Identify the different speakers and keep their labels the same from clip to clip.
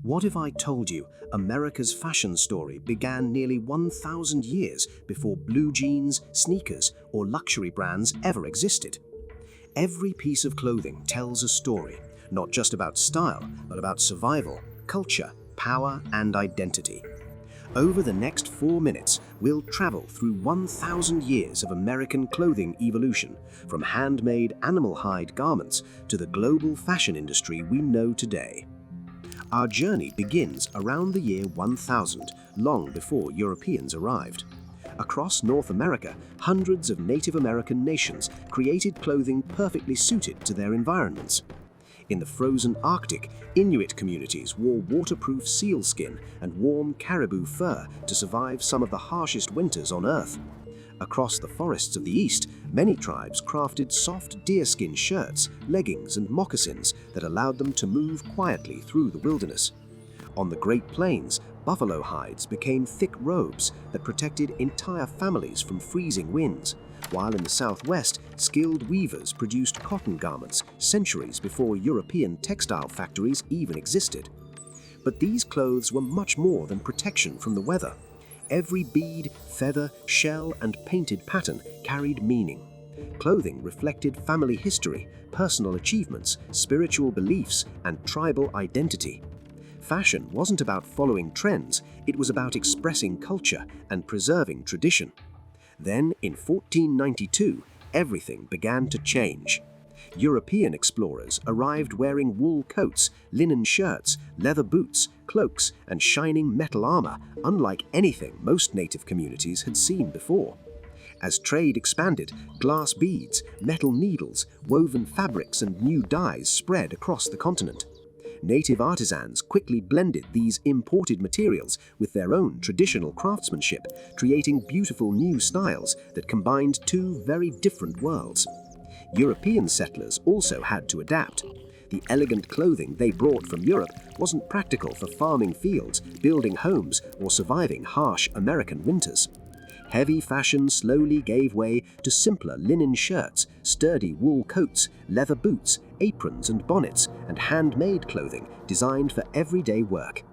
Speaker 1: What if I told you America's fashion story began nearly 1,000 years before blue jeans, sneakers, or luxury brands ever existed? Every piece of clothing tells a story, not just about style, but about survival, culture, power, and identity. Over the next 4 minutes, we'll travel through 1,000 years of American clothing evolution, from handmade animal hide garments to the global fashion industry we know today. Our journey begins around the year 1000, long before Europeans arrived. Across North America, hundreds of Native American nations created clothing perfectly suited to their environments. In the frozen Arctic, Inuit communities wore waterproof sealskin and warm caribou fur to survive some of the harshest winters on Earth. Across the forests of the East, many tribes crafted soft deerskin shirts, leggings, and moccasins that allowed them to move quietly through the wilderness. On the Great Plains, buffalo hides became thick robes that protected entire families from freezing winds, while in the Southwest, skilled weavers produced cotton garments centuries before European textile factories even existed. But these clothes were much more than protection from the weather. Every bead, feather, shell, and painted pattern carried meaning. Clothing reflected family history, personal achievements, spiritual beliefs, and tribal identity. Fashion wasn't about following trends, it was about expressing culture and preserving tradition. Then, in 1492, everything began to change. European explorers arrived wearing wool coats, linen shirts, leather boots, cloaks, and shining metal armor, unlike anything most native communities had seen before. As trade expanded, glass beads, metal needles, woven fabrics, and new dyes spread across the continent. Native artisans quickly blended these imported materials with their own traditional craftsmanship, creating beautiful new styles that combined two very different worlds. European settlers also had to adapt. The elegant clothing they brought from Europe wasn't practical for farming fields, building homes, or surviving harsh American winters. Heavy fashion slowly gave way to simpler linen shirts, sturdy wool coats, leather boots, aprons and bonnets, and handmade clothing designed for everyday work.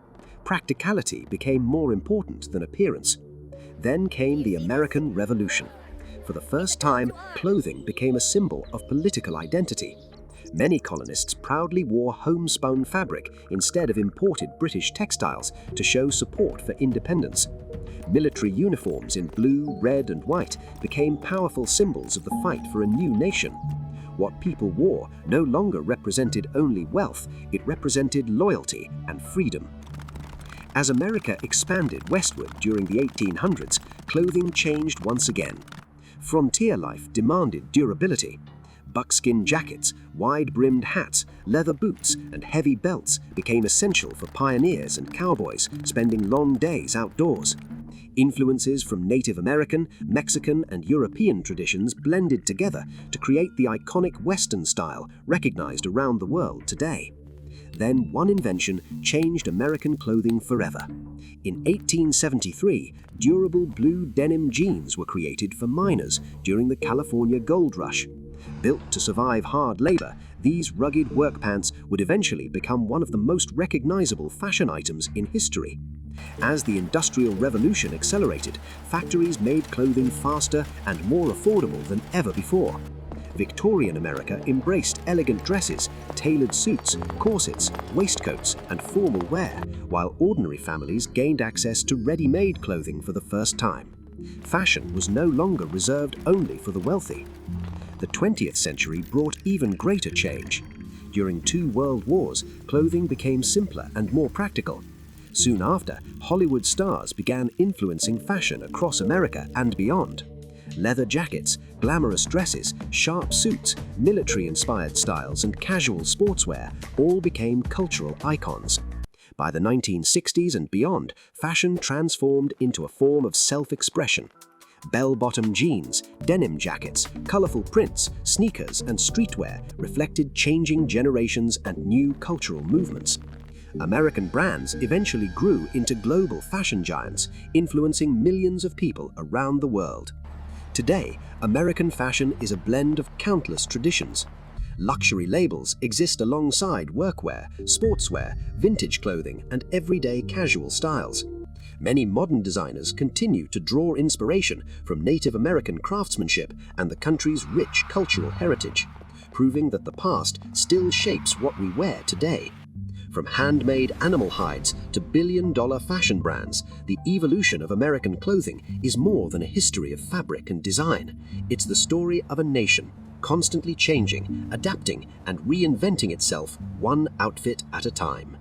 Speaker 1: Practicality became more important than appearance. Then came the American Revolution. For the first time, clothing became a symbol of political identity. Many colonists proudly wore homespun fabric instead of imported British textiles to show support for independence. Military uniforms in blue, red, and white became powerful symbols of the fight for a new nation. What people wore no longer represented only wealth, it represented loyalty and freedom. As America expanded westward during the 1800s, clothing changed once again. Frontier life demanded durability. Buckskin jackets, wide-brimmed hats, leather boots, and heavy belts became essential for pioneers and cowboys spending long days outdoors. Influences from Native American, Mexican, and European traditions blended together to create the iconic Western style recognized around the world today. Then one invention changed American clothing forever. In 1873, durable blue denim jeans were created for miners during the California Gold Rush. Built to survive hard labor, these rugged work pants would eventually become one of the most recognizable fashion items in history. As the Industrial Revolution accelerated, factories made clothing faster and more affordable than ever before. Victorian America embraced elegant dresses, tailored suits, corsets, waistcoats, and formal wear, while ordinary families gained access to ready-made clothing for the first time. Fashion was no longer reserved only for the wealthy. The 20th century brought even greater change. During 2 world wars, clothing became simpler and more practical. Soon after, Hollywood stars began influencing fashion across America and beyond. Leather jackets, glamorous dresses, sharp suits, military-inspired styles, and casual sportswear all became cultural icons. By the 1960s and beyond, fashion transformed into a form of self-expression. Bell-bottom jeans, denim jackets, colorful prints, sneakers, and streetwear reflected changing generations and new cultural movements. American brands eventually grew into global fashion giants, influencing millions of people around the world. Today, American fashion is a blend of countless traditions. Luxury labels exist alongside workwear, sportswear, vintage clothing, and everyday casual styles. Many modern designers continue to draw inspiration from Native American craftsmanship and the country's rich cultural heritage, proving that the past still shapes what we wear today. From handmade animal hides to billion-dollar fashion brands, the evolution of American clothing is more than a history of fabric and design. It's the story of a nation, constantly changing, adapting, and reinventing itself one outfit at a time.